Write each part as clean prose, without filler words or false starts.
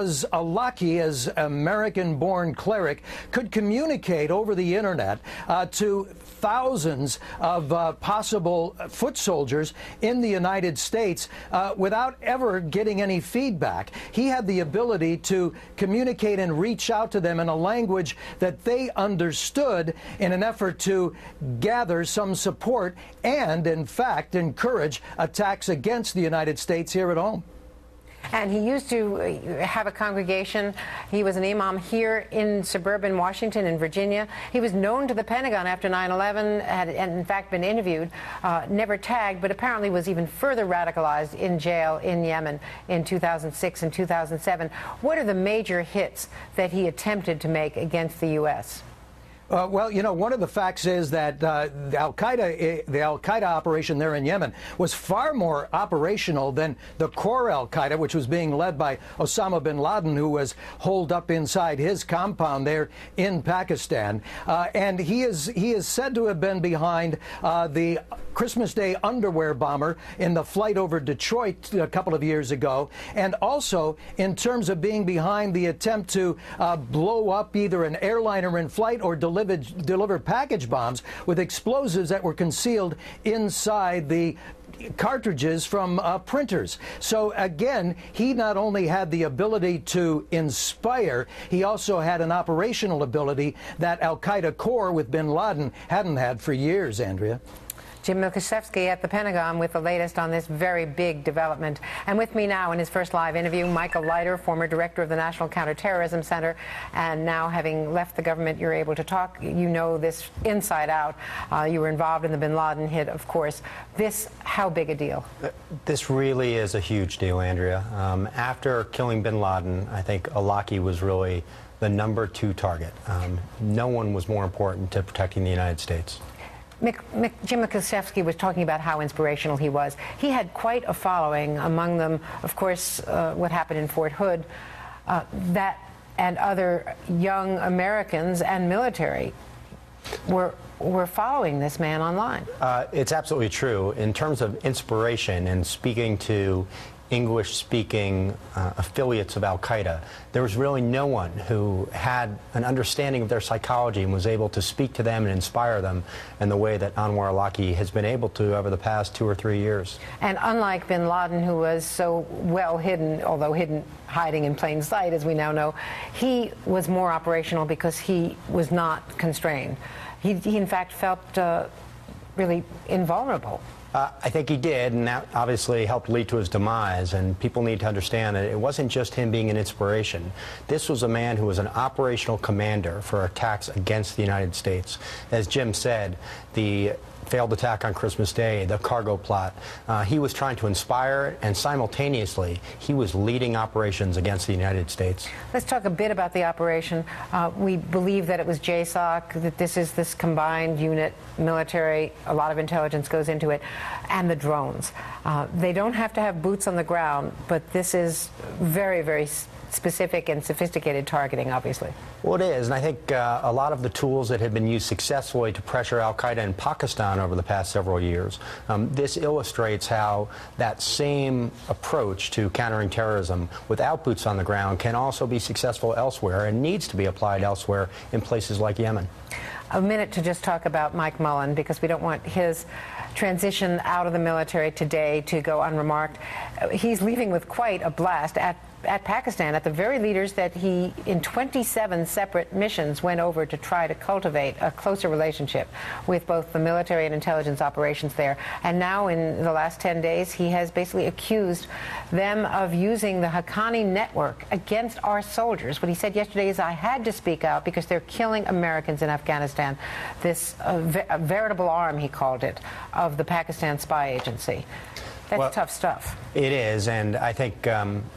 Al-Awlaki, as American-born cleric, could communicate over the internet to thousands of possible foot soldiers in the United States without ever getting any feedback. He had the ability to communicate and reach out to them in a language that they understood in an effort to gather some support and, in fact, encourage attacks against the United States here at home. And he used to have a congregation. He was an imam here in suburban Washington and Virginia. He was known to the Pentagon after 9/11, had in fact been interviewed, never tagged, but apparently was even further radicalized in jail in Yemen in 2006 and 2007. What are the major hits that he attempted to make against the U.S.? Well, you know, one of the facts is that the Al-Qaeda operation there in Yemen was far more operational than the core Al-Qaeda, which was being led by Osama bin Laden, who was holed up inside his compound there in Pakistan. And he is said to have been behind the Christmas Day underwear bomber in the flight over Detroit a couple of years ago, and also in terms of being behind the attempt to blow up either an airliner in flight or deliver package bombs with explosives that were concealed inside the cartridges from printers. So again, he not only had the ability to inspire, he also had an operational ability that Al-Qaeda core with bin Laden hadn't had for years, Andrea. Jim Milkaszewski at the Pentagon with the latest on this very big development. And with me now in his first live interview, Michael Leiter, former director of the National Counterterrorism Center, and now having left the government, you're able to talk. You know this inside out. You were involved in the bin Laden hit, of course. This, how big a deal? This really is a huge deal, Andrea. After killing bin Laden, I think Al-Awlaki was really the #2 target. No one was more important to protecting the United States. Jim Milkaszewski was talking about how inspirational he was. He had quite a following, among them, of course, what happened in Fort Hood, that and other young Americans and military were following this man online. It's absolutely true. In terms of inspiration and speaking to English-speaking affiliates of Al-Qaeda, there was really no one who had an understanding of their psychology and was able to speak to them and inspire them in the way that Anwar al-Awlaki has been able to over the past 2 or 3 years. And unlike bin Laden, who was so well hidden, although hiding in plain sight, as we now know, he was more operational because he was not constrained. He in fact felt really invulnerable. I think he did, and that obviously helped lead to his demise, and people need to understand that it wasn't just him being an inspiration. This was a man who was an operational commander for attacks against the United States. As Jim said, the failed attack on Christmas Day, the cargo plot, he was trying to inspire, and simultaneously he was leading operations against the United States. Let's talk a bit about the operation. We believe that it was JSOC, that this combined unit, military, a lot of intelligence goes into it, and the drones. They don't have to have boots on the ground, but this is very, very specific and sophisticated targeting, obviously. Well, it is, and I think a lot of the tools that have been used successfully to pressure Al-Qaeda in Pakistan over the past several years, this illustrates how that same approach to countering terrorism without boots on the ground can also be successful elsewhere and needs to be applied elsewhere in places like Yemen. A minute to just talk about Mike Mullen, because we don't want his transition out of the military today to go unremarked. He's leaving with quite a blast at Pakistan, at the very leaders that he, in 27 separate missions, went over to try to cultivate a closer relationship with both the military and intelligence operations there. And now, in the last 10 days, he has basically accused them of using the Haqqani network against our soldiers. What he said yesterday is, I had to speak out because they're killing Americans in Afghanistan. This a veritable arm, he called it, of the Pakistan spy agency. That's tough stuff. It is, and I think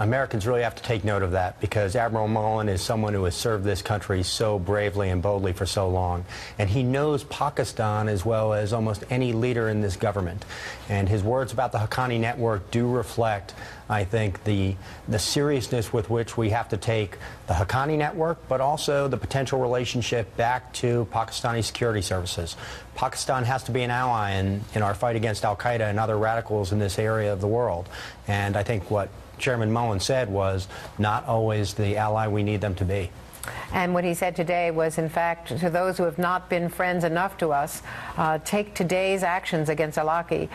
Americans really have to take note of that, because Admiral Mullen is someone who has served this country so bravely and boldly for so long, and he knows Pakistan as well as almost any leader in this government. And his words about the Haqqani network do reflect, I think, the seriousness with which we have to take the Haqqani network, but also the potential relationship back to Pakistani security services. Pakistan has to be an ally in our fight against al-Qaeda and other radicals in this area of the world. And I think what Chairman Mullen said was not always the ally we need them to be. And what he said today was, in fact, to those who have not been friends enough to us, take today's actions against al-Awlaki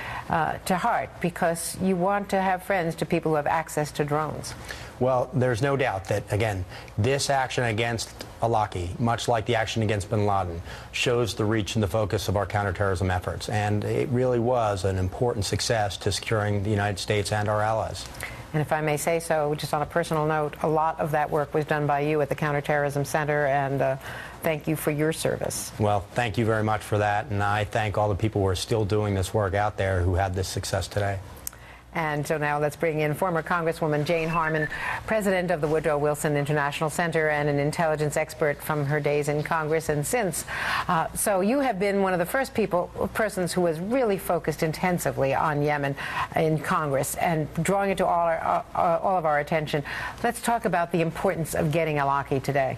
to heart, because you want to have friends to people who have access to drones. Well, there's no doubt that, again, this action against al-Awlaki, much like the action against bin Laden, shows the reach and the focus of our counterterrorism efforts. And it really was an important success to securing the United States and our allies. And if I may say so, just on a personal note, a lot of that work was done by you at the Counterterrorism Center, and thank you for your service. Well, thank you very much for that, and I thank all the people who are still doing this work out there who had this success today. And so now let's bring in former Congresswoman Jane Harman, president of the Woodrow Wilson International Center and an intelligence expert from her days in Congress and since. So you have been one of the first persons who has really focused intensively on Yemen in Congress and drawing it to all of our attention. Let's talk about the importance of getting al-Awlaki today.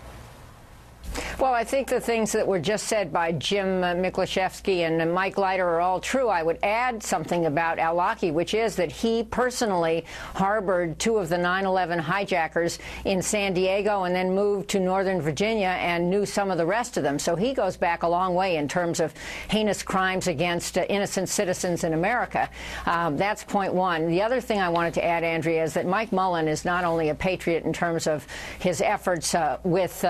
Well, I think the things that were just said by Jim Miklaszewski and Mike Leiter are all true. I would add something about al-Awlaki, which is that he personally harbored two of the 9/11 hijackers in San Diego and then moved to Northern Virginia and knew some of the rest of them. So he goes back a long way in terms of heinous crimes against innocent citizens in America. That's point one. The other thing I wanted to add, Andrea, is that Mike Mullen is not only a patriot in terms of his efforts with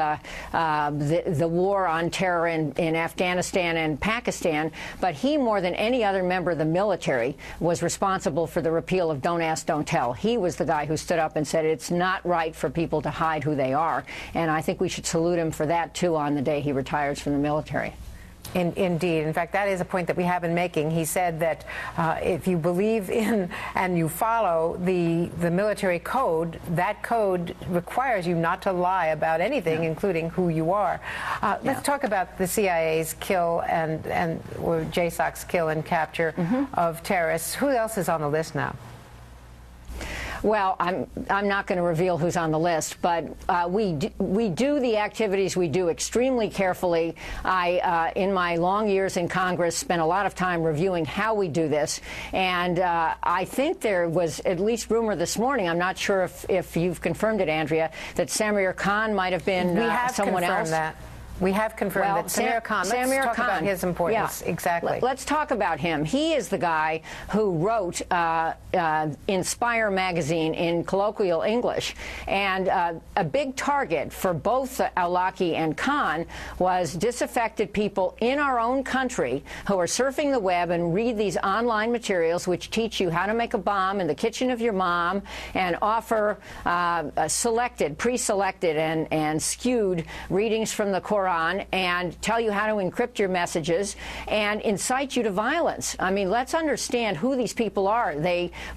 the war on terror in Afghanistan and Pakistan, but he, more than any other member of the military, was responsible for the repeal of Don't Ask, Don't Tell. He was the guy who stood up and said it's not right for people to hide who they are, and I think we should salute him for that, too, on the day he retires from the military. Indeed. In fact, that is a point that we have been making. He said that if you believe in and you follow the military code, that code requires you not to lie about anything, including who you are. Let's talk about the CIA's kill or JSOC's kill and capture of terrorists. Who else is on the list now? Well, I'm not going to reveal who's on the list, but we do the activities we do extremely carefully. In my long years in Congress, spent a lot of time reviewing how we do this, and I think there was at least rumor this morning, I'm not sure if you've confirmed it, Andrea, that Samir Khan might have been someone else. That. We have confirmed that Samir Khan. Let's talk about his importance. Yeah. Exactly. Let's talk about him. He is the guy who wrote Inspire magazine in colloquial English. And a big target for both al-Awlaki and Khan was disaffected people in our own country who are surfing the web and read these online materials which teach you how to make a bomb in the kitchen of your mom and offer pre-selected and skewed readings from the Quran and tell you how to encrypt your messages and incite you to violence. I mean, let's understand who these people are.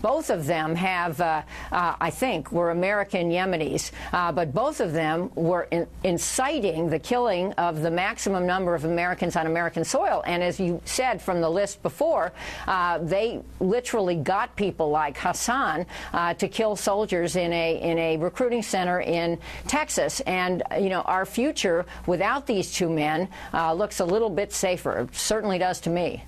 Both of them have, I think, were American Yemenis, but both of them were inciting the killing of the maximum number of Americans on American soil. And as you said from the list before, they literally got people like Hassan to kill soldiers in a recruiting center in Texas. And, you know, our future without these two men looks a little bit safer. It certainly does to me.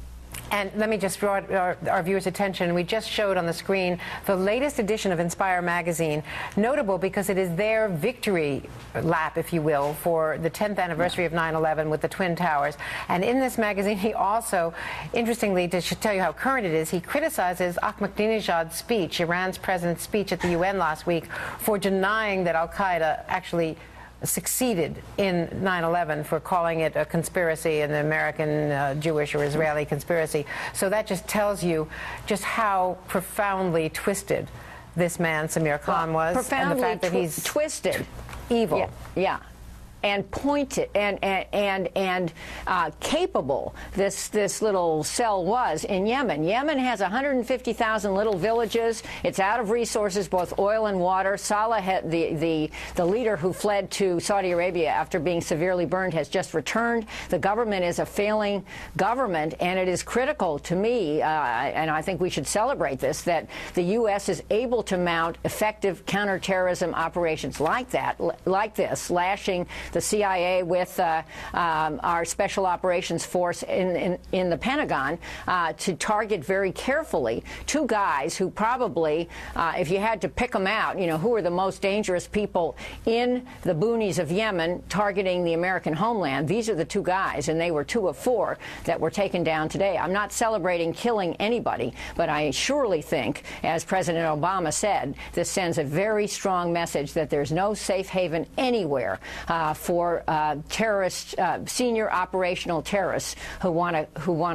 And let me just draw our viewers' attention. We just showed on the screen the latest edition of Inspire magazine, notable because it is their victory lap, if you will, for the 10th anniversary of 9/11 with the Twin Towers. And in this magazine, he also, interestingly, to tell you how current it is, he criticizes Ahmadinejad's speech, Iran's president's speech at the UN last week, for denying that al-Qaeda actually succeeded in 9/11, for calling it a conspiracy, an American, Jewish or Israeli conspiracy. So that just tells you just how profoundly twisted this man, Samir Khan, was. Profoundly and the fact that he's twisted. Evil. Yeah. And pointed and capable this little cell was in Yemen. Yemen has 150,000 little villages. It's out of resources, both oil and water. Saleh, the leader who fled to Saudi Arabia after being severely burned, has just returned. The government is a failing government, and it is critical to me, and I think we should celebrate this, that the U.S. is able to mount effective counterterrorism operations like this, lashing the CIA with our Special Operations Force in the Pentagon to target very carefully two guys who probably, if you had to pick them out, who are the most dangerous people in the boonies of Yemen targeting the American homeland. These are the two guys, and they were 2 of 4 that were taken down today. I'm not celebrating killing anybody, but I surely think, as President Obama said, this sends a very strong message that there's no safe haven anywhere for terrorists, senior operational terrorists who want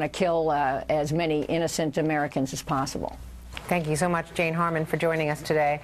to kill as many innocent Americans as possible. Thank you so much, Jane Harman, for joining us today.